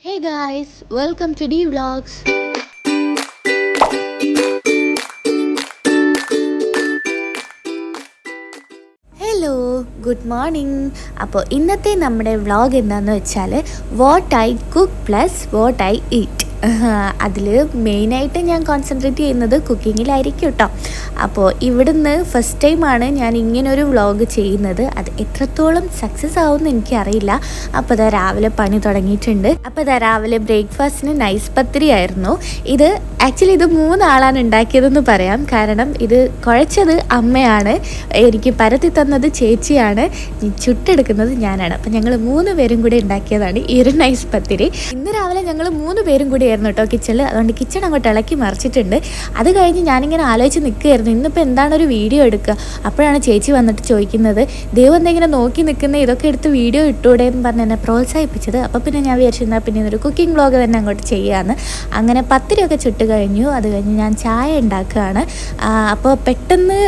Hey guys, welcome to D Vlogs. Hello good morning. അപ്പോൾ ഇന്നത്തെ നമ്മുടെ വ്ളോഗ് എന്താണെന്ന് വെച്ചാൽ what I cook plus what I eat. അതിൽ മെയിനായിട്ട് ഞാൻ കോൺസെൻട്രേറ്റ് ചെയ്യുന്നത് കുക്കിങ്ങിലായിരിക്കും കേട്ടോ. അപ്പോൾ ഇവിടുന്ന് ഫസ്റ്റ് ടൈമാണ് ഞാൻ ഇങ്ങനൊരു വ്ളോഗ് ചെയ്യുന്നത്. അത് എത്രത്തോളം സക്സസ് ആവുമെന്ന് എനിക്കറിയില്ല. അപ്പോൾ ഇതാ രാവിലെ പണി തുടങ്ങിയിട്ടുണ്ട്. അപ്പോൾ ഇതാ രാവിലെ ബ്രേക്ക്ഫാസ്റ്റിന് നൈസ് പത്തിരി ആയിരുന്നു. ഇത് ആക്ച്വലി ഇത് 3 ആളാണ് ഉണ്ടാക്കിയതെന്ന് പറയാം. കാരണം ഇത് കുഴച്ചത് അമ്മയാണ്, എനിക്ക് പരത്തി തന്നത് ചേച്ചിയാണ്, ചുട്ടെടുക്കുന്നത് ഞാനാണ്. അപ്പം ഞങ്ങൾ 3 പേരും കൂടി ഉണ്ടാക്കിയതാണ് ഈ ഒരു നൈസ് പത്തിരി. ഇന്ന് രാവിലെ ഞങ്ങൾ 3 പേരും കൂടി ആയിരുന്നു കേട്ടോ കിച്ചണിൽ. അതുകൊണ്ട് കിച്ചൺ അങ്ങോട്ട് ഇളക്കി മറിച്ചിട്ടുണ്ട്. അത് കഴിഞ്ഞ് ഞാനിങ്ങനെ ആലോചിച്ച് നിൽക്കുകയായിരുന്നു ഇന്നിപ്പോൾ എന്താണ് ഒരു വീഡിയോ എടുക്കുക. അപ്പോഴാണ് ചേച്ചി വന്നിട്ട് ചോദിക്കുന്നത്, ദൈവം എന്തെങ്കിലും നോക്കി നിൽക്കുന്ന ഇതൊക്കെ എടുത്ത് വീഡിയോ ഇട്ടൂടെ എന്ന് പറഞ്ഞ് എന്നെ പ്രോത്സാഹിപ്പിച്ചത്. അപ്പോൾ പിന്നെ ഞാൻ വിചാരിച്ചിരുന്നാൽ പിന്നെ ഒരു കുക്കിംഗ് വ്ളോഗ് തന്നെ അങ്ങോട്ട് ചെയ്യാമെന്ന്. അങ്ങനെ പത്തിരിയൊക്കെ ചുട്ട് കഴിഞ്ഞു. അത് കഴിഞ്ഞ് ഞാൻ ചായ ഉണ്ടാക്കുകയാണ്. അപ്പോൾ പെട്ടെന്ന്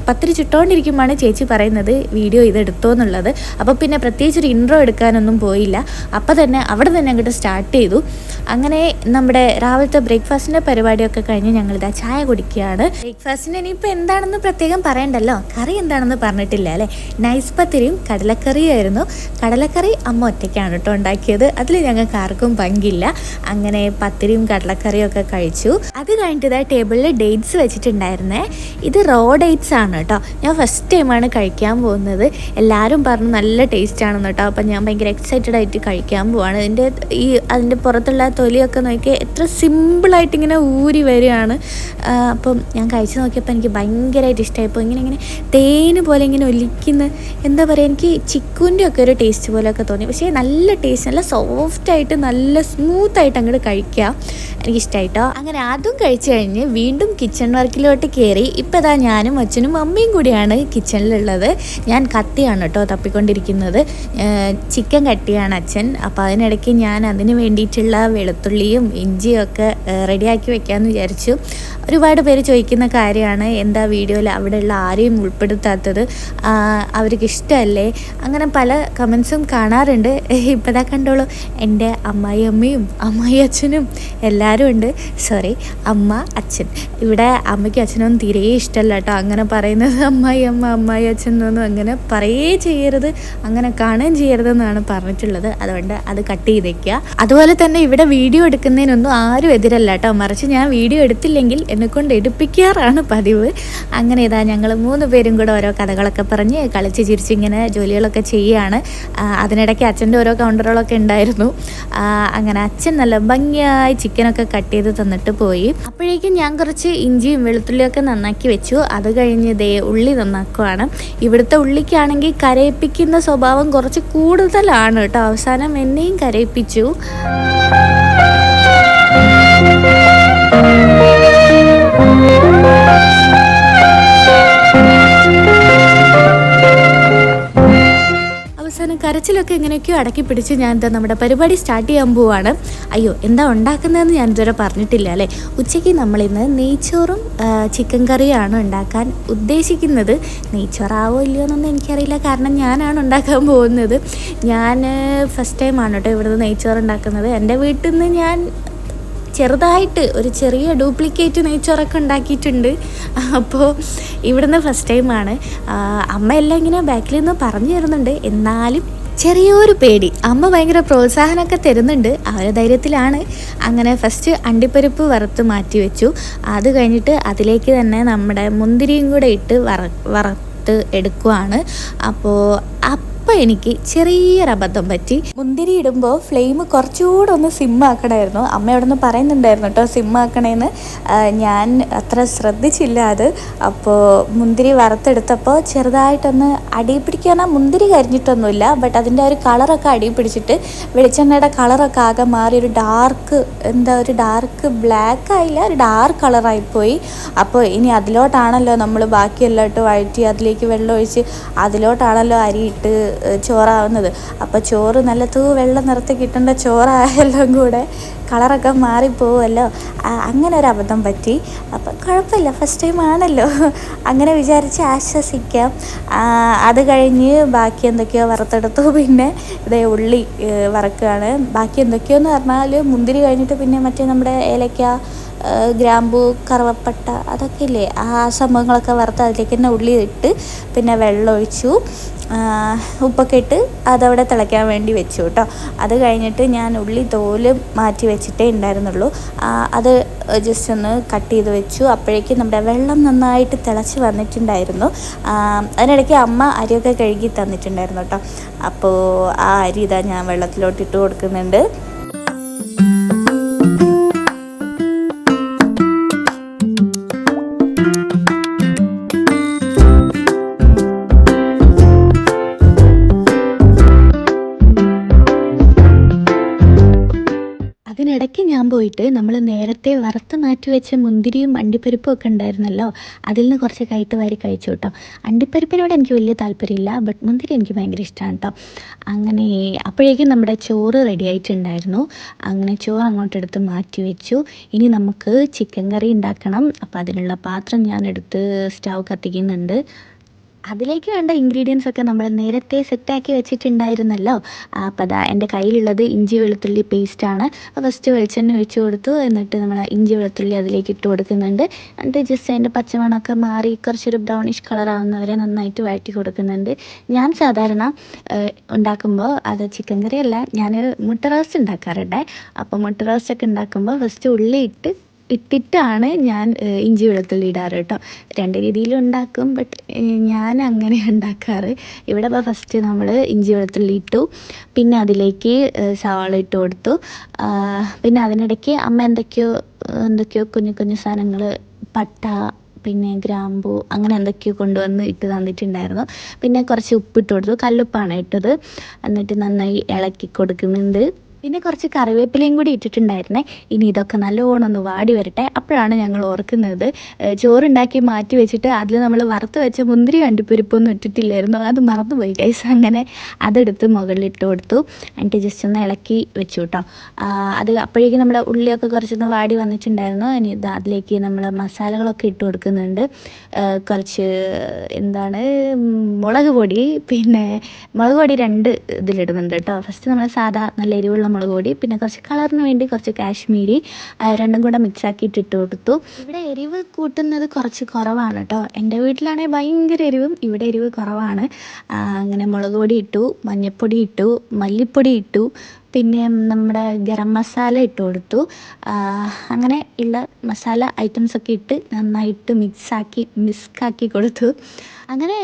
പത്തിരി ചുട്ടുകൊണ്ടിരിക്കുമ്പോഴാണ് ചേച്ചി പറയുന്നത് വീഡിയോ ഇതെടുത്തോ എന്നുള്ളത്. അപ്പോൾ പിന്നെ പ്രത്യേകിച്ചൊരു ഇൻട്രോ എടുക്കാനൊന്നും പോയില്ല. അപ്പോൾ തന്നെ അവിടെ തന്നെ അങ്ങോട്ട് സ്റ്റാർട്ട് ചെയ്തു. അങ്ങനെ നമ്മുടെ രാവിലത്തെ ബ്രേക്ക്ഫാസ്റ്റിൻ്റെ പരിപാടിയൊക്കെ കഴിഞ്ഞ് ഞങ്ങളിതാ ചായ കുടിക്കുകയാണ്. ബ്രേക്ക്ഫാസ്റ്റിന് ഇനിയിപ്പോൾ എന്താണെന്ന് പ്രത്യേകം പറയണ്ടല്ലോ, കറി എന്താണെന്ന് പറഞ്ഞിട്ടില്ല അല്ലേ. നൈസ് പത്തിരിയും കടലക്കറിയായിരുന്നു. കടലക്കറി അമ്മ ഒറ്റയ്ക്കാണ് കേട്ടോ ഉണ്ടാക്കിയത്. അതിൽ ഞങ്ങൾക്ക് ആർക്കും പങ്കില്ല. അങ്ങനെ പത്തിരിയും കടലക്കറിയും ഒക്കെ കഴിച്ചു. അത് കഴിഞ്ഞിട്ട് ഇതാ ടേബിളിൽ ഡേറ്റ്സ് വെച്ചിട്ടുണ്ടായിരുന്നേ. ഇത് റോ ഡേറ്റ്സ് ആണ് കേട്ടോ. ഞാൻ ഫസ്റ്റ് ടൈമാണ് കഴിക്കാൻ പോകുന്നത്. എല്ലാവരും പറഞ്ഞു നല്ല ടേസ്റ്റ് ആണെന്ന് കേട്ടോ. അപ്പം ഞാൻ ഭയങ്കര എക്സൈറ്റഡ് ആയിട്ട് കഴിക്കാൻ പോവാണ്. അതിൻ്റെ പുറത്തുള്ള തൊലിയൊക്കെ നോക്കി എത്ര സിമ്പിളായിട്ട് ഇങ്ങനെ ഊരി വരികയാണ്. അപ്പം ഞാൻ കഴിച്ച് നോക്കിയപ്പോൾ എനിക്ക് ഭയങ്കരമായിട്ട് ഇഷ്ടമായിപ്പോൾ. ഇങ്ങനെ തേന് പോലെ ഇങ്ങനെ ഒലിക്കുന്ന, എന്താ പറയുക, എനിക്ക് ചിക്കുൻ്റെ ഒക്കെ ഒരു ടേസ്റ്റ് പോലെയൊക്കെ തോന്നി. പക്ഷേ നല്ല ടേസ്റ്റ്, നല്ല സോഫ്റ്റായിട്ട് നല്ല സ്മൂത്തായിട്ട് അങ്ങോട്ട് കഴിക്കാം. എനിക്കിഷ്ടമായിട്ടോ. അങ്ങനെ അതും കഴിച്ച് കഴിഞ്ഞ് വീണ്ടും കിച്ചൺ വർക്കിലോട്ട് കയറി. ഇപ്പോൾ ഇതാ ഞാനും അച്ഛനും അമ്മയും കൂടിയാണ് കിച്ചണിലുള്ളത്. ഞാൻ കത്തിയാണ് കേട്ടോ തപ്പിക്കൊണ്ടിരിക്കുന്നത്. ചിക്കൻ കട്ടിയാണ് അച്ഛൻ. അപ്പോൾ അതിനിടയ്ക്ക് ഞാൻ അതിന് വേണ്ടിയിട്ടുള്ള വെളുത്തുള്ളിയും ഇഞ്ചിയും ഒക്കെ റെഡിയാക്കി വെക്കാമെന്ന് വിചാരിച്ചു. ഒരുപാട് പേര് ചോദിക്കുന്ന കാര്യമാണ്, എന്താ വീഡിയോയിൽ അവിടെയുള്ള ആരെയും ഉൾപ്പെടുത്താത്തത്, അവർക്ക് ഇഷ്ടമല്ലേ, അങ്ങനെ പല കമൻസും കാണാറുണ്ട്. ഇപ്പോൾ ഇതാ കണ്ടോളൂ, എൻ്റെ അമ്മായി അമ്മയും അമ്മായി അച്ഛനും എല്ലാവരും ഉണ്ട്. സോറി, അമ്മ അച്ഛൻ. ഇവിടെ അമ്മയ്ക്കും അച്ഛനൊന്നും തീരെ ഇഷ്ടമല്ല കേട്ടോ അങ്ങനെ പറയുന്നത്. അമ്മായി അമ്മ അമ്മായി അച്ഛൻ എന്നൊന്നും അങ്ങനെ പറയേ ചെയ്യരുത്, അങ്ങനെ കാണുകയും ചെയ്യരുതെന്നാണ് പറഞ്ഞിട്ടുള്ളത്. അതുകൊണ്ട് അത് കട്ട് ചെയ്തേക്കുക. അതുപോലെ തന്നെ ഇവിടെ വീഡിയോ എടുക്കുന്നതിനൊന്നും ആരും എതിരല്ല കേട്ടോ. മറിച്ച് ഞാൻ വീഡിയോ എടുത്തില്ലെങ്കിൽ എന്നെക്കൊണ്ട് എടുപ്പിക്കാറാണ് പതിവ്. അങ്ങനെ ഇതാ ഞങ്ങൾ 3 പേരും കൂടെ ഓരോ കഥകളൊക്കെ പറഞ്ഞ് കളിച്ച് ചിരിച്ച് ഇങ്ങനെ ജോലികളൊക്കെ ചെയ്യുകയാണ്. അതിനിടയ്ക്ക് അച്ഛൻ്റെ ഓരോ കൗണ്ടറുകളൊക്കെ ഉണ്ടായിരുന്നു. അങ്ങനെ അച്ഛൻ നല്ല ഭംഗിയായി ചിക്കനൊക്കെ കട്ട് ചെയ്ത് തന്നിട്ട് പോയി. അപ്പോഴേക്കും ഞാൻ കുറച്ച് ഇഞ്ചിയും വെളുത്തുള്ളിയൊക്കെ നന്നാക്കി വെച്ചു. അത് കഴിഞ്ഞ് ദേ ഉള്ളി നന്നാക്കുവാണ്. ഇവിടുത്തെ ഉള്ളിക്കാണെങ്കിൽ കരയിപ്പിക്കുന്ന സ്വഭാവം കുറച്ച് കൂടുതലാണ് കേട്ടോ. അവസാനം എന്നെയും കരയിപ്പിച്ചു. അവസാനം കരച്ചിലൊക്കെ എങ്ങനെയൊക്കെയോ അടക്കി പിടിച്ച് ഞാൻ എന്താ നമ്മുടെ പരിപാടി സ്റ്റാർട്ട് ചെയ്യാൻ പോവാണ്. അയ്യോ, എന്താ ഉണ്ടാക്കുന്നതെന്ന് ഞാൻ ഇതുവരെ പറഞ്ഞിട്ടില്ല അല്ലേ. ഉച്ചയ്ക്ക് നമ്മളിന്ന് നെയ്ച്ചോറും ചിക്കൻ കറിയാണ് ഉണ്ടാക്കാൻ ഉദ്ദേശിക്കുന്നത്. നെയ്ച്ചോറാവോ ഇല്ലയോ എന്നൊന്നും എനിക്കറിയില്ല, കാരണം ഞാനാണ് ഉണ്ടാക്കാൻ പോകുന്നത്. ഞാൻ ഫസ്റ്റ് ടൈമാണ് കേട്ടോ ഇവിടുന്ന് നെയ്ച്ചോറ് ഉണ്ടാക്കുന്നത്. എൻ്റെ വീട്ടിൽ നിന്ന് ഞാൻ ചെറുതായിട്ട് ഒരു ചെറിയ ഡ്യൂപ്ലിക്കേറ്റ് നെയ്ച്ചോറൊക്കെ ഉണ്ടാക്കിയിട്ടുണ്ട്. അപ്പോൾ ഇവിടുന്ന് ഫസ്റ്റ് ടൈമാണ്. അമ്മ എല്ലാം ഇങ്ങനെ ബാക്കിൽ നിന്ന് പറഞ്ഞു തരുന്നുണ്ട്, എന്നാലും ചെറിയൊരു പേടി. അമ്മ ഭയങ്കര പ്രോത്സാഹനമൊക്കെ തരുന്നുണ്ട്, ആ ഒരു ധൈര്യത്തിലാണ്. അങ്ങനെ ഫസ്റ്റ് അണ്ടിപ്പരിപ്പ് വറുത്ത് മാറ്റി വെച്ചു. അത് കഴിഞ്ഞിട്ട് അതിലേക്ക് തന്നെ നമ്മുടെ മുന്തിരിയും കൂടെ ഇട്ട് വറുത്ത് എടുക്കുവാണ്. അപ്പോൾ എനിക്ക് ചെറിയൊരു അബദ്ധം പറ്റി. മുന്തിരി ഇടുമ്പോൾ ഫ്ലെയിം കുറച്ചുകൂടെ ഒന്ന് സിമ്മാക്കണമായിരുന്നു. അമ്മ അവിടെ നിന്ന് പറയുന്നുണ്ടായിരുന്നു കേട്ടോ സിമ്മാക്കണേന്ന്. ഞാൻ അത്ര ശ്രദ്ധിച്ചില്ല അത്. അപ്പോൾ മുന്തിരി വറുത്തെടുത്തപ്പോൾ ചെറുതായിട്ടൊന്ന് അടി പിടിക്കാൻ, മുന്തിരി കരിഞ്ഞിട്ടൊന്നുമില്ല, ബട്ട് അതിൻ്റെ ഒരു കളറൊക്കെ അടി പിടിച്ചിട്ട് വെളിച്ചെണ്ണയുടെ കളറൊക്കെ ആകെ മാറി ഒരു ഡാർക്ക് ബ്ലാക്ക് ആയില്ല, ഒരു ഡാർക്ക് കളറായിപ്പോയി. അപ്പോൾ ഇനി അതിലോട്ടാണല്ലോ നമ്മൾ ബാക്കിയെല്ലാം ഇട്ട് വഴറ്റി അതിലേക്ക് വെള്ളം ഒഴിച്ച് അതിലോട്ടാണല്ലോ അരിയിട്ട് ചോറാവുന്നത്. അപ്പോൾ ചോറ് നല്ല വെള്ളം നിറത്ത് കിട്ടേണ്ട ചോറായെല്ലാം കൂടെ കളറൊക്കെ മാറിപ്പോവുമല്ലോ. അങ്ങനെ ഒരു അബദ്ധം പറ്റി. അപ്പം കുഴപ്പമില്ല, ഫസ്റ്റ് ടൈം ആണല്ലോ, അങ്ങനെ വിചാരിച്ച് ആശ്വസിക്കാം. അത് കഴിഞ്ഞ് ബാക്കി എന്തൊക്കെയോ വറുത്തെടുത്തു. പിന്നെ ഇതേ ഉള്ളി വറക്കുകയാണ്. ബാക്കി എന്തൊക്കെയോന്ന് പറഞ്ഞാൽ മുന്തിരി കഴിഞ്ഞിട്ട് പിന്നെ മറ്റേ നമ്മുടെ ഏലക്ക, ഗ്രാമ്പൂ, കറുവപ്പട്ട, അതൊക്കെ ഇല്ലേ, ആ സംഭവങ്ങളൊക്കെ വറുത്ത് അതിലേക്ക് തന്നെ ഉള്ളി ഇട്ട് പിന്നെ വെള്ളം ഒഴിച്ചു, ഉപ്പൊക്കെ ഇട്ട് അതവിടെ തിളയ്ക്കാൻ വേണ്ടി വെച്ചു കേട്ടോ. അത് കഴിഞ്ഞിട്ട് ഞാൻ ഉള്ളി തോല് മാറ്റി വെച്ചിട്ടേ ഉണ്ടായിരുന്നുള്ളൂ. അത് ജസ്റ്റ് ഒന്ന് കട്ട് ചെയ്ത് വെച്ചു. അപ്പോഴേക്കും നമ്മുടെ വെള്ളം നന്നായിട്ട് തിളച്ച് വന്നിട്ടുണ്ടായിരുന്നു. അതിനിടയ്ക്ക് അമ്മ അരിയൊക്കെ കഴുകി തന്നിട്ടുണ്ടായിരുന്നു കേട്ടോ. അപ്പോൾ ആ അരി ഇതാ ഞാൻ വെള്ളത്തിലോട്ട് ഇട്ട് കൊടുക്കുന്നുണ്ട്. അതിനിടയ്ക്ക് ഞാൻ പോയിട്ട് നമ്മൾ നേരത്തെ വറുത്ത് മാറ്റി വെച്ച മുന്തിരിയും അണ്ടിപ്പരിപ്പും ഒക്കെ ഉണ്ടായിരുന്നല്ലോ, അതിൽ നിന്ന് കുറച്ച് കയറ്റ് വാരി കഴിച്ചു കേട്ടോ. അണ്ടിപ്പരിപ്പിനോട് എനിക്ക് വലിയ താല്പര്യമില്ല, ബട്ട് മുന്തിരി എനിക്ക് ഭയങ്കര ഇഷ്ടമാണ് കേട്ടോ. അങ്ങനെ അപ്പോഴേക്കും നമ്മുടെ ചോറ് റെഡി ആയിട്ടുണ്ടായിരുന്നു. അങ്ങനെ ചോറ് അങ്ങോട്ടെടുത്ത് മാറ്റി വെച്ചു. ഇനി നമുക്ക് ചിക്കൻ കറി ഉണ്ടാക്കണം. അപ്പോൾ അതിനുള്ള പാത്രം ഞാൻ എടുത്ത് സ്റ്റൗ കത്തിക്കുന്നുണ്ട്. അതിലേക്ക് വേണ്ട ഇൻഗ്രീഡിയൻസ് ഒക്കെ നമ്മൾ നേരത്തെ സെറ്റാക്കി വെച്ചിട്ടുണ്ടായിരുന്നല്ലോ. അപ്പോൾ അതാ എൻ്റെ കയ്യിലുള്ളത് ഇഞ്ചി വെളുത്തുള്ളി പേസ്റ്റാണ്. ഫസ്റ്റ് വെളിച്ചെണ്ണ ഒഴിച്ച് കൊടുത്തു. എന്നിട്ട് നമ്മൾ ഇഞ്ചി വെളുത്തുള്ളി അതിലേക്ക് ഇട്ട് കൊടുക്കുന്നുണ്ട്. എന്നിട്ട് ജസ്റ്റ് അതിൻ്റെ പച്ചമണമൊക്കെ മാറി കുറച്ചൊരു ബ്രൗണിഷ് കളറാവുന്നവരെ നന്നായിട്ട് വഴറ്റി കൊടുക്കുന്നുണ്ട്. ഞാൻ സാധാരണ ഉണ്ടാക്കുമ്പോൾ അത് ചിക്കൻ കറിയല്ല, ഞാൻ മുട്ട റോസ്റ്റ് ഉണ്ടാക്കാറുണ്ട്. അപ്പോൾ മുട്ട റോസ്റ്റൊക്കെ ഉണ്ടാക്കുമ്പോൾ ഫസ്റ്റ് ഉള്ളി ഇട്ടിട്ടാണ് ഞാൻ ഇഞ്ചി വെളുത്തുള്ളി ഇടാറ് കേട്ടോ. രണ്ട് രീതിയിലും ഉണ്ടാക്കും, ബട്ട് ഞാൻ അങ്ങനെ ഉണ്ടാക്കാറ്. ഇവിടെ ഇപ്പോൾ ഫസ്റ്റ് നമ്മൾ ഇഞ്ചി വെളുത്തുള്ളി ഇട്ടു, പിന്നെ അതിലേക്ക് സവാള ഇട്ട് കൊടുത്തു. പിന്നെ അതിനിടയ്ക്ക് അമ്മ എന്തൊക്കെയോ കുഞ്ഞു കുഞ്ഞു സാധനങ്ങൾ, പട്ട, പിന്നെ ഗ്രാമ്പൂ, അങ്ങനെ എന്തൊക്കെയോ കൊണ്ടുവന്ന് ഇട്ട് തന്നിട്ടുണ്ടായിരുന്നു. പിന്നെ കുറച്ച് ഉപ്പിട്ട് കൊടുത്തു, കല്ലുപ്പാണ് ഇട്ടത്. എന്നിട്ട് നന്നായി ഇളക്കി കൊടുക്കുന്നുണ്ട്. പിന്നെ കുറച്ച് കറിവേപ്പിലയും കൂടി ഇട്ടിട്ടുണ്ടായിരുന്നേ. ഇനി ഇതൊക്കെ നല്ലോണം ഒന്ന് വാടി വരട്ടെ. അപ്പോഴാണ് ഞങ്ങൾ ഓർക്കുന്നത്, ചോറുണ്ടാക്കി മാറ്റി വെച്ചിട്ട് അതിൽ നമ്മൾ വറുത്ത് വെച്ച മുന്തിരി അണ്ടിപ്പരിപ്പൊന്നും ഇട്ടിട്ടില്ലായിരുന്നു. അത് മറന്നുപോയി ഗൈസ്. അങ്ങനെ അതെടുത്ത് മുകളിലിട്ട് കൊടുത്തു. എന്നിട്ട് ജസ്റ്റ് ഒന്ന് ഇളക്കി വെച്ചു കേട്ടോ. അത് അപ്പോഴേക്കും നമ്മുടെ ഉള്ളിയൊക്കെ കുറച്ചൊന്ന് വാടി വന്നിട്ടുണ്ടായിരുന്നു. ഇനി അതിലേക്ക് നമ്മൾ മസാലകളൊക്കെ ഇട്ട് കൊടുക്കുന്നുണ്ട്. കുറച്ച് മുളക് പൊടി, പിന്നെ മുളക് പൊടി 2 ഇതിലിടുന്നുണ്ട് കേട്ടോ. ഫസ്റ്റ് നമ്മൾ സാധാ നല്ല എരിവുള്ള മുളക് പൊടി, പിന്നെ കുറച്ച് കളറിന് വേണ്ടി കുറച്ച് കാശ്മീരി, രണ്ടും കൂടെ മിക്സ് ആക്കിയിട്ട് ഇട്ട് കൊടുത്തു. ഇവിടെ എരിവ് കൂട്ടുന്നത് കുറച്ച് കുറവാണ് കേട്ടോ. എൻ്റെ വീട്ടിലാണെങ്കിൽ ഭയങ്കര എരിവും, ഇവിടെ എരിവ് കുറവാണ്. അങ്ങനെ മുളക് പൊടി ഇട്ടു, മഞ്ഞൾപ്പൊടി ഇട്ടു, മല്ലിപ്പൊടി ഇട്ടു, പിന്നെ നമ്മുടെ ഗരം മസാല ഇട്ട് കൊടുത്തു. അങ്ങനെ ഉള്ള മസാല ഐറ്റംസൊക്കെ ഇട്ട് നന്നായിട്ട് മിക്സാക്കി കൊടുത്തു. അങ്ങനെ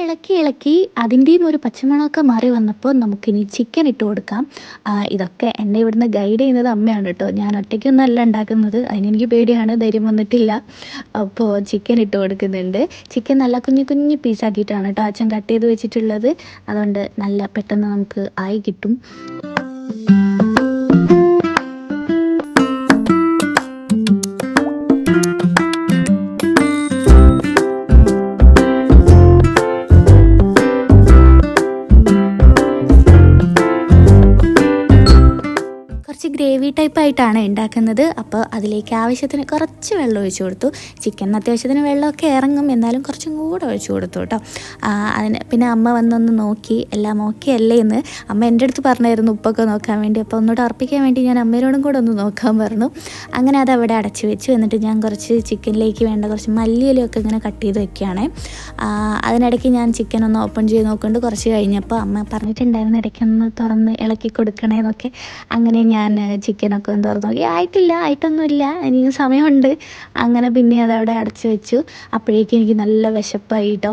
ഇളക്കി അതിൻ്റെയും ഒരു പച്ചമണമൊക്കെ മാറി വന്നപ്പോൾ നമുക്കിനി ചിക്കൻ ഇട്ട് കൊടുക്കാം. ഇതൊക്കെ എന്നെ ഇവിടുന്ന് ഗൈഡ് ചെയ്യുന്നത് അമ്മയാണ് കേട്ടോ. ഞാൻ ഒറ്റയ്ക്കൊന്നല്ല ഉണ്ടാക്കുന്നത്, അതിനെനിക്ക് പേടിയാണ്, ധൈര്യം വന്നിട്ടില്ല. അപ്പോൾ ചിക്കൻ ഇട്ട് കൊടുക്കുന്നുണ്ട്. ചിക്കൻ നല്ല കുഞ്ഞു കുഞ്ഞു പീസാക്കിയിട്ടാണ് കേട്ടോ അച്ഛൻ കട്ട് ചെയ്ത് വെച്ചിട്ടുള്ളത്. അതുകൊണ്ട് നല്ല പെട്ടെന്ന് നമുക്ക് ആയി കിട്ടും. ഗ്രേവി ടൈപ്പായിട്ടാണ് ഉണ്ടാക്കുന്നത്. അപ്പോൾ അതിലേക്ക് ആവശ്യത്തിന് കുറച്ച് വെള്ളം ഒഴിച്ചു കൊടുത്തു. ചിക്കൻ അത്യാവശ്യത്തിന് വെള്ളമൊക്കെ ഇറങ്ങും, എന്നാലും കുറച്ചും കൂടെ ഒഴിച്ചു കൊടുത്തു കേട്ടോ. പിന്നെ അമ്മ വന്നൊന്ന് നോക്കി, എല്ലാം ഓക്കെ അല്ലേ എന്ന് അമ്മ എൻ്റെ അടുത്ത് പറഞ്ഞായിരുന്നു ഉപ്പൊക്കെ നോക്കാൻ വേണ്ടി. അപ്പോൾ ഒന്നുകൂടെ ഉറപ്പിക്കാൻ വേണ്ടി ഞാൻ അമ്മയോടും കൂടെ ഒന്ന് നോക്കാൻ പറഞ്ഞു. അങ്ങനെ അത് അവിടെ അടച്ചു വെച്ചു. എന്നിട്ട് ഞാൻ കുറച്ച് ചിക്കനിലേക്ക് വേണ്ട കുറച്ച് മല്ലിയിലൊക്കെ ഇങ്ങനെ കട്ട് ചെയ്ത് വെക്കുകയാണ്. അതിനിടയ്ക്ക് ഞാൻ ചിക്കൻ ഒന്ന് ഓപ്പൺ ചെയ്ത് നോക്കുന്നുണ്ട്. കുറച്ച് കഴിഞ്ഞപ്പോൾ അമ്മ പറഞ്ഞിട്ടുണ്ടായിരുന്നു ഇടയ്ക്കൊന്ന് തുറന്ന് ഇളക്കി കൊടുക്കണേന്നൊക്കെ. അങ്ങനെ ഞാൻ ചിക്കനൊക്കെ ഒന്ന് തുറന്ന് നോക്കി. ആയിട്ടൊന്നുമില്ല, ഇനിയും സമയമുണ്ട്. അങ്ങനെ പിന്നെ അതവിടെ അടച്ചു വെച്ചു. അപ്പോഴേക്കും എനിക്ക് നല്ല വിശപ്പായി കേട്ടോ.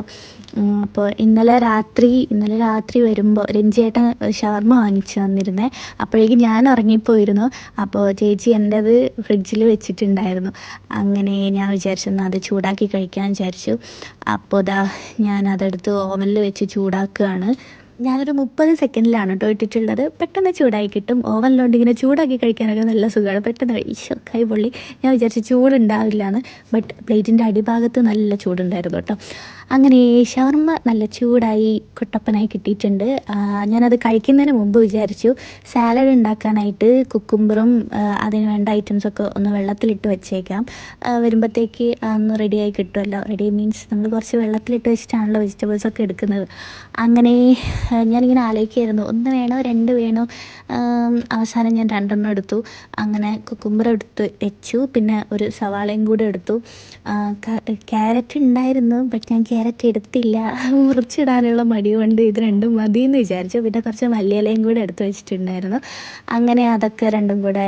അപ്പോൾ ഇന്നലെ രാത്രി വരുമ്പോൾ രഞ്ജിയേട്ടൻ ഷവർമ്മ വാങ്ങിച്ചു വന്നിരുന്നേ. അപ്പോഴേക്കും ഞാൻ ഉറങ്ങിപ്പോയിരുന്നു. അപ്പോൾ ചേച്ചി എൻ്റെത് ഫ്രിഡ്ജിൽ വെച്ചിട്ടുണ്ടായിരുന്നു. അങ്ങനെ ഞാൻ വിചാരിച്ചു അത് ചൂടാക്കി കഴിക്കാൻ വിചാരിച്ചു. അപ്പോൾ ഞാൻ അതെടുത്ത് ഓവനിൽ വെച്ച് ചൂടാക്കുകയാണ്. ഞാനൊരു 30 സെക്കൻഡിലാണ് കേട്ടോ ഇട്ടിട്ടുള്ളത്. പെട്ടെന്ന് ചൂടായി കിട്ടും. ഓവനിലോണ്ട് ഇങ്ങനെ ചൂടാക്കി കഴിക്കാനൊക്കെ നല്ല സുഖമാണ്. പെട്ടെന്ന് കഴിച്ചു കൈ പൊള്ളി. ഞാൻ വിചാരിച്ചു ചൂടുണ്ടാവില്ല എന്ന്. ബട്ട് പ്ലേറ്റിൻ്റെ അടിഭാഗത്ത് നല്ല ചൂടുണ്ടായിരുന്നു കേട്ടോ. അങ്ങനെ ഷവർമ്മ നല്ല ചൂടായി കുട്ടപ്പനായി കിട്ടിയിട്ടുണ്ട്. ഞാനത് കഴിക്കുന്നതിന് മുമ്പ് വിചാരിച്ചു സാലഡ് ഉണ്ടാക്കാനായിട്ട് കുക്കുംബറും അതിന് വേണ്ട ഐറ്റംസൊക്കെ ഒന്ന് വെള്ളത്തിലിട്ട് വെച്ചേക്കാം. വരുമ്പോഴത്തേക്ക് ഒന്ന് റെഡിയായി കിട്ടുമല്ലോ. റെഡി മീൻസ് നമ്മൾ കുറച്ച് വെള്ളത്തിലിട്ട് വെച്ചിട്ടാണല്ലോ വെജിറ്റബിൾസൊക്കെ എടുക്കുന്നത്. അങ്ങനെ ഞാനിങ്ങനെ ആലോചിക്കുമായിരുന്നു, 1 വേണോ 2 വേണോ. അവസാനം ഞാൻ 2 എടുത്തു. അങ്ങനെ കുക്കുംബർ എടുത്ത് വെച്ചു. പിന്നെ ഒരു സവാളയും കൂടെ എടുത്തു. ക്യാരറ്റ് ഉണ്ടായിരുന്നു, ബട്ട് ഞാൻ ക്യാരറ്റ് എടുത്തില്ല. മുറിച്ചിടാനുള്ള മടി കൊണ്ട് ഇത് 2 മതിയെന്ന് വിചാരിച്ചു. പിന്നെ കുറച്ച് മല്ലിയിലയും കൂടെ എടുത്ത് വെച്ചിട്ടുണ്ടായിരുന്നു. അങ്ങനെ അതൊക്കെ 2 കൂടെ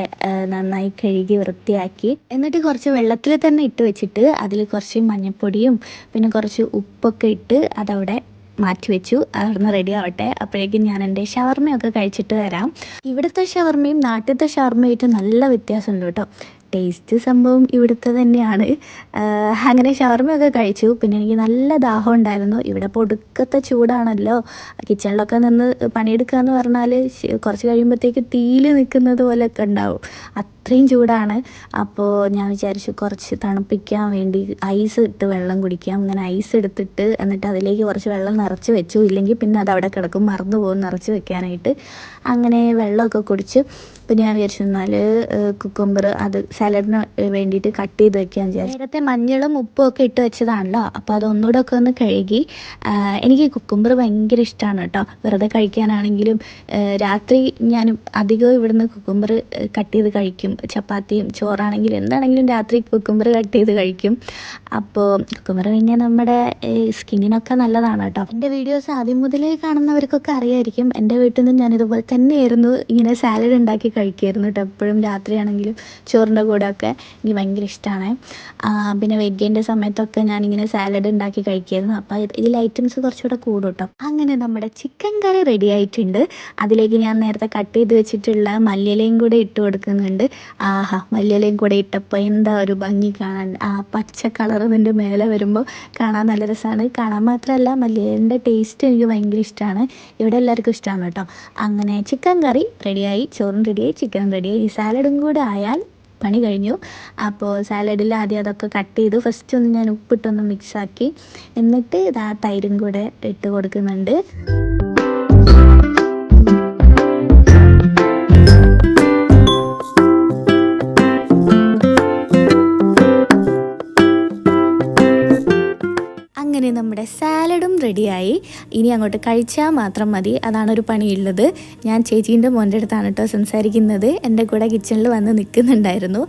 നന്നായി കഴുകി വൃത്തിയാക്കി, എന്നിട്ട് കുറച്ച് വെള്ളത്തിൽ തന്നെ ഇട്ട് വെച്ചിട്ട് അതിൽ കുറച്ച് മഞ്ഞൾപ്പൊടിയും പിന്നെ കുറച്ച് ഉപ്പൊക്കെ ഇട്ട് അതവിടെ മാറ്റി വെച്ചു. അവിടുന്ന് റെഡി ആവട്ടെ. അപ്പോഴേക്കും ഞാൻ എൻ്റെ ഷവർമ്മയൊക്കെ കഴിച്ചിട്ട് വരാം. ഇവിടുത്തെ ഷവർമ്മയും നാട്ടിലത്തെ ഷവർമ്മയായിട്ട് നല്ല വ്യത്യാസമുണ്ട് കേട്ടോ. ടേസ്റ്റ് സംഭവം ഇവിടുത്തെ തന്നെയാണ്. അങ്ങനെ ഷവർമ്മയൊക്കെ കഴിച്ചു. പിന്നെ എനിക്ക് നല്ല ദാഹം ഉണ്ടായിരുന്നു. ഇവിടെ പൊടുക്കത്തെ ചൂടാണല്ലോ. കിച്ചണിലൊക്കെ നിന്ന് പണിയെടുക്കുക എന്ന് പറഞ്ഞാൽ കുറച്ച് കഴിയുമ്പോഴത്തേക്ക് തീയിൽ നിൽക്കുന്നത് പോലെയൊക്കെ ഉണ്ടാവും. അത്രയും ചൂടാണ്. അപ്പോൾ ഞാൻ വിചാരിച്ചു കുറച്ച് തണുപ്പിക്കാൻ വേണ്ടി ഐസ് ഇട്ട് വെള്ളം കുടിക്കാം. അങ്ങനെ ഐസ് എടുത്തിട്ട് എന്നിട്ട് അതിലേക്ക് കുറച്ച് വെള്ളം നിറച്ച് വെച്ചു. ഇല്ലെങ്കിൽ പിന്നെ അത് അവിടെ കിടക്കും, മറന്നു പോകും നിറച്ച് വെക്കാനായിട്ട്. അങ്ങനെ വെള്ളമൊക്കെ കുടിച്ച് പിന്നെ ഞാൻ വിചാരിച്ചു എന്നാൽ കുക്കുംബർ അത് സാലഡിന് വേണ്ടിയിട്ട് കട്ട് ചെയ്ത് വെക്കാൻ വിചാരിച്ചു. നേരത്തെ മഞ്ഞളും ഉപ്പും ഒക്കെ ഇട്ട് വെച്ചതാണല്ലോ, അപ്പോൾ അതൊന്നുകൂടെ ഒക്കെ ഒന്ന് കഴുകി. എനിക്ക് കുക്കുംബർ ഭയങ്കര ഇഷ്ടമാണ് കേട്ടോ. വെറുതെ കഴിക്കാനാണെങ്കിലും രാത്രി ഞാൻ അധികവും ഇവിടുന്ന് കുക്കുംബർ കട്ട് ചെയ്ത് കഴിക്കും. ചപ്പാത്തിയും ചോറാണെങ്കിലും എന്താണെങ്കിലും രാത്രി കുക്കുംബർ കട്ട് ചെയ്ത് കഴിക്കും. അപ്പോൾ കുക്കുംബർ പിന്നെ നമ്മുടെ സ്കിന്നിനൊക്കെ നല്ലതാണ് കേട്ടോ. എൻ്റെ വീഡിയോസ് ആദ്യം മുതലേ കാണുന്നവർക്കൊക്കെ അറിയായിരിക്കും. എൻ്റെ വീട്ടിൽ നിന്ന് ഞാനിതുപോലെ തന്നെയായിരുന്നു ഇങ്ങനെ സാലഡ് ഉണ്ടാക്കി കഴിക്കുമായിരുന്നു കേട്ടോ. എപ്പോഴും രാത്രിയാണെങ്കിലും ചോറിൻ്റെ കൂടെ ഒക്കെ എനിക്ക് ഭയങ്കര ഇഷ്ടമാണ്. പിന്നെ വെഗിൻ്റെ സമയത്തൊക്കെ ഞാനിങ്ങനെ സാലഡ് ഉണ്ടാക്കി കഴിക്കുമായിരുന്നു. അപ്പോൾ ഇതിൽ ഐറ്റംസ് കുറച്ചുകൂടെ കൂടും കേട്ടോ. അങ്ങനെ നമ്മുടെ ചിക്കൻ കറി റെഡി ആയിട്ടുണ്ട്. അതിലേക്ക് ഞാൻ നേരത്തെ കട്ട് ചെയ്ത് വെച്ചിട്ടുള്ള മല്ലിയിലയും കൂടെ ഇട്ട് കൊടുക്കുന്നുണ്ട്. മല്ലിയിലയും കൂടെ ഇട്ടപ്പോൾ എന്താ ഒരു ഭംഗി കാണാൻ. പച്ച കളർ ഇതിൻ്റെ മേലെ വരുമ്പോൾ കാണാൻ നല്ല രസമാണ്. കാണാൻ മാത്രമല്ല മല്ലിയിലേൻ്റെ ടേസ്റ്റ് എനിക്ക് ഭയങ്കര ഇഷ്ടമാണ്. ഇവിടെ എല്ലാവർക്കും ഇഷ്ടമാണ് കേട്ടോ. അങ്ങനെ ചിക്കൻ കറി റെഡിയായി, ചോറും റെഡിയായി, ചിക്കനും റെഡിയായി. ഈ സാലഡും കൂടെ ആയാൽ പണി കഴിഞ്ഞു. അപ്പോൾ സാലഡിൽ ആദ്യം അതൊക്കെ കട്ട് ചെയ്തു. ഫസ്റ്റ് ഒന്ന് ഞാൻ ഉപ്പിട്ടൊന്ന് മിക്സാക്കി, എന്നിട്ട് ഇതാ തൈരും കൂടെ ഇട്ട് കൊടുക്കുന്നുണ്ട്. അങ്ങനെ നമ്മുടെ സാലഡും റെഡിയായി. ഇനി അങ്ങോട്ട് കഴിച്ചാൽ മാത്രം മതി. അതാണൊരു പണിയുള്ളത്. ഞാൻ ചേച്ചീൻ്റെ മോൻ്റെ അടുത്താണ് കേട്ടോ സംസാരിക്കുന്നത്. എൻ്റെ കൂടെ കിച്ചണിൽ വന്ന് നിൽക്കുന്നുണ്ടായിരുന്നു.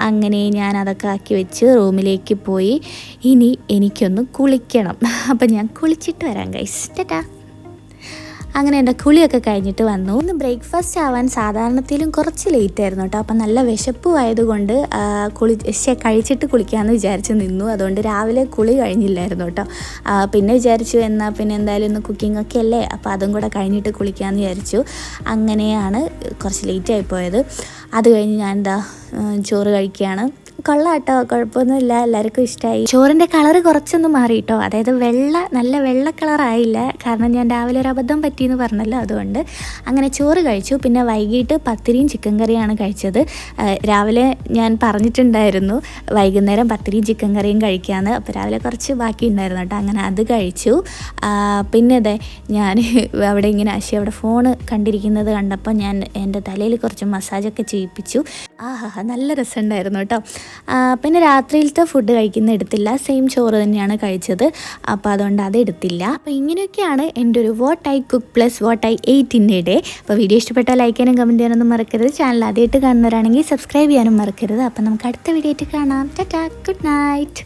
അങ്ങനെ ഞാൻ അതൊക്കെ ആക്കി വെച്ച് റൂമിലേക്ക് പോയി. ഇനി എനിക്കൊന്ന് കുളിക്കണം. അപ്പം ഞാൻ കുളിച്ചിട്ട് വരാം ഗൈസ്. ടാറ്റാ. അങ്ങനെ എൻ്റെ കുളിയൊക്കെ കഴിഞ്ഞിട്ട് വന്നു. ഇന്ന് ബ്രേക്ക്ഫാസ്റ്റ് ആവാൻ സാധാരണത്തിലും കുറച്ച് ലേറ്റ് ആയിരുന്നു കേട്ടോ. അപ്പം നല്ല വിശപ്പും ആയതുകൊണ്ട് കഴിച്ചിട്ട് കുളിക്കാമെന്ന് വിചാരിച്ച് നിന്നു. അതുകൊണ്ട് രാവിലെ കുളി കഴിഞ്ഞില്ലായിരുന്നു കേട്ടോ. പിന്നെ വിചാരിച്ചു എന്നാൽ പിന്നെ എന്തായാലും ഇന്ന് കുക്കിംഗ് ഒക്കെ അല്ലേ, അപ്പോൾ അതും കൂടെ കഴിഞ്ഞിട്ട് കുളിക്കാമെന്ന് വിചാരിച്ചു. അങ്ങനെയാണ് കുറച്ച് ലേറ്റായി പോയത്. അത് കഴിഞ്ഞ് ഞാൻ ചോറ് കഴിക്കുകയാണ്. കൊള്ളാട്ടോ, കുഴപ്പമൊന്നുമില്ല, എല്ലാവർക്കും ഇഷ്ടമായി. ചോറിൻ്റെ കളറ് കുറച്ചൊന്നും മാറി കേട്ടോ. അതായത് നല്ല വെള്ള കളറായില്ല. കാരണം ഞാൻ രാവിലെ ഒരു അബദ്ധം പറ്റിയെന്ന് പറഞ്ഞല്ലോ, അതുകൊണ്ട്. അങ്ങനെ ചോറ് കഴിച്ചു. പിന്നെ വൈകിട്ട് പത്തിരിയും ചിക്കൻ കറിയാണ് കഴിച്ചത്. രാവിലെ ഞാൻ പറഞ്ഞിട്ടുണ്ടായിരുന്നു വൈകുന്നേരം പത്തിരിയും ചിക്കൻ കറിയും കഴിക്കാമെന്ന്. അപ്പോൾ രാവിലെ കുറച്ച് ബാക്കി ഉണ്ടായിരുന്നു കേട്ടോ. അങ്ങനെ അത് കഴിച്ചു. പിന്നെ ഞാൻ അവിടെ ഇങ്ങനെ അവിടെ ഫോണ് കണ്ടിരിക്കുന്നത് കണ്ടപ്പോൾ ഞാൻ എൻ്റെ തലയിൽ കുറച്ച് മസാജൊക്കെ ചെയ്യിപ്പിച്ചു. നല്ല രസമുണ്ടായിരുന്നു കേട്ടോ. പിന്നെ രാത്രിയിലത്തെ ഫുഡ് കഴിക്കുന്ന എടുത്തില്ല, സെയിം ചോറ് തന്നെയാണ് കഴിച്ചത്. അപ്പോൾ അതുകൊണ്ട് അത് എടുത്തില്ല. അപ്പോൾ ഇങ്ങനെയൊക്കെയാണ് എൻ്റെ ഒരു what I cook plus what I ate in A day. അപ്പോൾ വീഡിയോ ഇഷ്ടപ്പെട്ടാൽ ലൈക്ക് ചെയ്യാനും കമൻറ്റ് ചെയ്യാനൊന്നും മറക്കരുത്. ചാനൽ ആദ്യമായിട്ട് കാണുന്നവരാണെങ്കിൽ സബ്സ്ക്രൈബ് ചെയ്യാനും മറക്കരുത്. അപ്പോൾ നമുക്ക് അടുത്ത വീഡിയോ ആയിട്ട് കാണാം. Tata, good night.